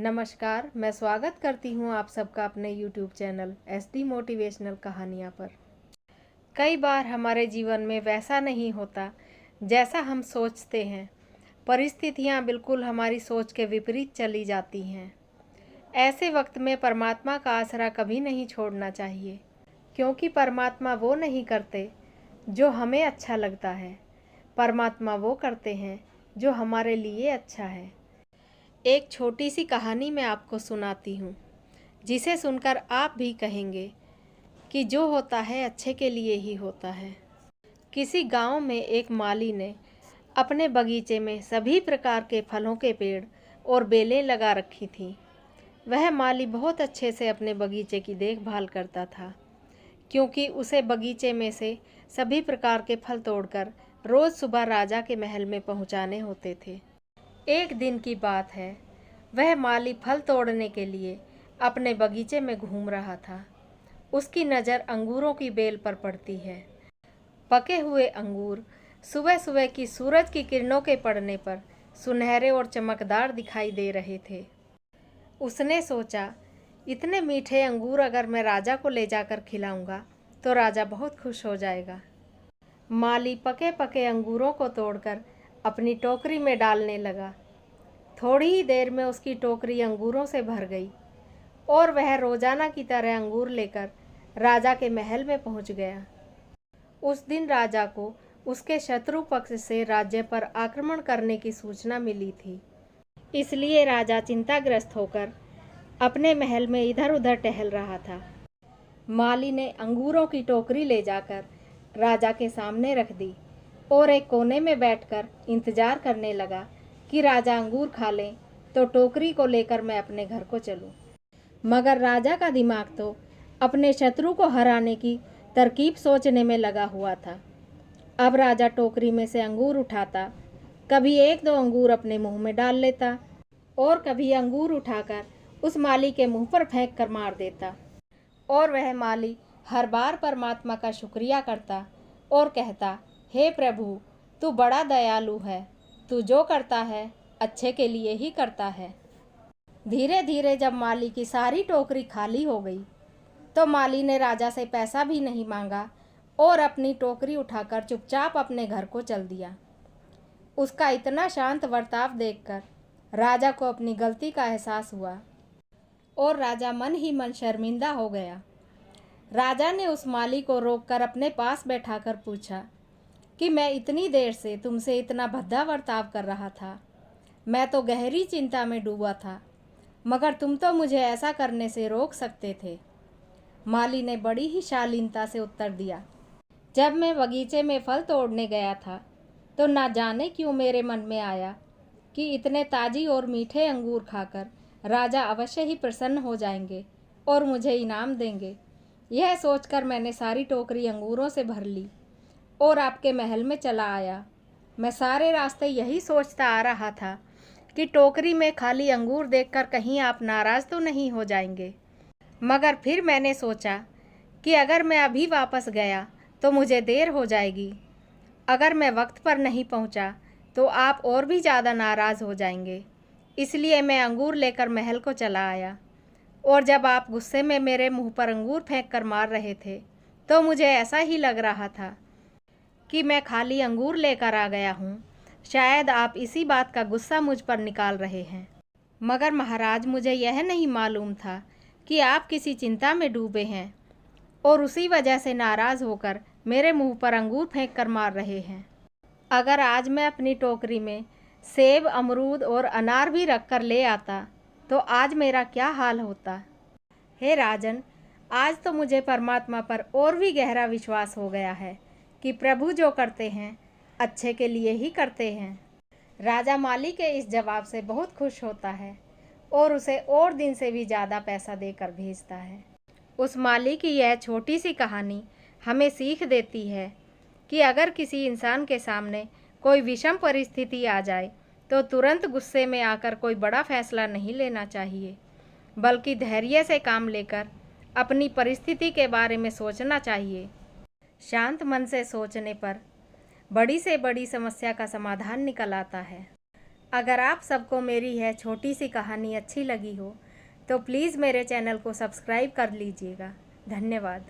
नमस्कार, मैं स्वागत करती हूँ आप सबका अपने YouTube चैनल SD मोटिवेशनल कहानियाँ पर। कई बार हमारे जीवन में वैसा नहीं होता जैसा हम सोचते हैं। परिस्थितियाँ बिल्कुल हमारी सोच के विपरीत चली जाती हैं। ऐसे वक्त में परमात्मा का आसरा कभी नहीं छोड़ना चाहिए, क्योंकि परमात्मा वो नहीं करते जो हमें अच्छा लगता है। परमात्मा वो करते हैं जो हमारे लिए अच्छा है। एक छोटी सी कहानी मैं आपको सुनाती हूँ, जिसे सुनकर आप भी कहेंगे कि जो होता है अच्छे के लिए ही होता है। किसी गांव में एक माली ने अपने बगीचे में सभी प्रकार के फलों के पेड़ और बेलें लगा रखी थीं। वह माली बहुत अच्छे से अपने बगीचे की देखभाल करता था, क्योंकि उसे बगीचे में से सभी प्रकार के फल तोड़कर रोज़ सुबह राजा के महल में पहुँचाने होते थे। एक दिन की बात है, वह माली फल तोड़ने के लिए अपने बगीचे में घूम रहा था। उसकी नज़र अंगूरों की बेल पर पड़ती है। पके हुए अंगूर सुबह सुबह की सूरज की किरणों के पड़ने पर सुनहरे और चमकदार दिखाई दे रहे थे। उसने सोचा, इतने मीठे अंगूर अगर मैं राजा को ले जाकर खिलाऊंगा तो राजा बहुत खुश हो जाएगा। माली पके पके अंगूरों को तोड़कर अपनी टोकरी में डालने लगा। थोड़ी ही देर में उसकी टोकरी अंगूरों से भर गई और वह रोजाना की तरह अंगूर लेकर राजा के महल में पहुंच गया। उस दिन राजा को उसके शत्रु पक्ष से राज्य पर आक्रमण करने की सूचना मिली थी। इसलिए राजा चिंताग्रस्त होकर अपने महल में इधर उधर टहल रहा था। माली ने अंगूरों की टोकरी ले जाकर राजा के सामने रख दी और एक कोने में बैठकर इंतजार करने लगा कि राजा अंगूर खा लें तो टोकरी को लेकर मैं अपने घर को चलूं। मगर राजा का दिमाग तो अपने शत्रु को हराने की तरकीब सोचने में लगा हुआ था। अब राजा टोकरी में से अंगूर उठाता, कभी एक दो अंगूर अपने मुंह में डाल लेता और कभी अंगूर उठाकर उस माली के मुंह पर फेंक कर मार देता। और वह माली हर बार परमात्मा का शुक्रिया करता और कहता, हे प्रभु, तू बड़ा दयालु है, तू जो करता है अच्छे के लिए ही करता है। धीरे धीरे जब माली की सारी टोकरी खाली हो गई तो माली ने राजा से पैसा भी नहीं मांगा और अपनी टोकरी उठाकर चुपचाप अपने घर को चल दिया। उसका इतना शांत बर्ताव देखकर राजा को अपनी गलती का एहसास हुआ और राजा मन ही मन शर्मिंदा हो गया। राजा ने उस माली को रोककर अपने पास बैठाकर पूछा कि मैं इतनी देर से तुमसे इतना भद्दा बर्ताव कर रहा था। मैं तो गहरी चिंता में डूबा था, मगर तुम तो मुझे ऐसा करने से रोक सकते थे। माली ने बड़ी ही शालीनता से उत्तर दिया, जब मैं बगीचे में फल तोड़ने गया था तो ना जाने क्यों मेरे मन में आया कि इतने ताजी और मीठे अंगूर खाकर राजा अवश्य ही प्रसन्न हो जाएंगे और मुझे इनाम देंगे। यह सोचकर मैंने सारी टोकरी अंगूरों से भर ली और आपके महल में चला आया। मैं सारे रास्ते यही सोचता आ रहा था कि टोकरी में खाली अंगूर देखकर कहीं आप नाराज़ तो नहीं हो जाएंगे। मगर फिर मैंने सोचा कि अगर मैं अभी वापस गया तो मुझे देर हो जाएगी। अगर मैं वक्त पर नहीं पहुंचा तो आप और भी ज़्यादा नाराज़ हो जाएंगे। इसलिए मैं अंगूर लेकर महल को चला आया और जब आप गुस्से में मेरे मुंह पर अंगूर फेंक कर मार रहे थे तो मुझे ऐसा ही लग रहा था कि मैं खाली अंगूर लेकर आ गया हूँ। शायद आप इसी बात का गुस्सा मुझ पर निकाल रहे हैं। मगर महाराज, मुझे यह नहीं मालूम था कि आप किसी चिंता में डूबे हैं और उसी वजह से नाराज़ होकर मेरे मुंह पर अंगूर फेंक कर मार रहे हैं। अगर आज मैं अपनी टोकरी में सेब, अमरूद और अनार भी रख कर ले आता तो आज मेरा क्या हाल होता। हे राजन, आज तो मुझे परमात्मा पर और भी गहरा विश्वास हो गया है कि प्रभु जो करते हैं अच्छे के लिए ही करते हैं। राजा माली के इस जवाब से बहुत खुश होता है और उसे और दिन से भी ज़्यादा पैसा देकर भेजता है। उस माली की यह छोटी सी कहानी हमें सीख देती है कि अगर किसी इंसान के सामने कोई विषम परिस्थिति आ जाए तो तुरंत गुस्से में आकर कोई बड़ा फैसला नहीं लेना चाहिए, बल्कि धैर्य से काम लेकर अपनी परिस्थिति के बारे में सोचना चाहिए। शांत मन से सोचने पर बड़ी से बड़ी समस्या का समाधान निकल आता है। अगर आप सबको मेरी यह छोटी सी कहानी अच्छी लगी हो तो प्लीज़ मेरे चैनल को सब्सक्राइब कर लीजिएगा। धन्यवाद।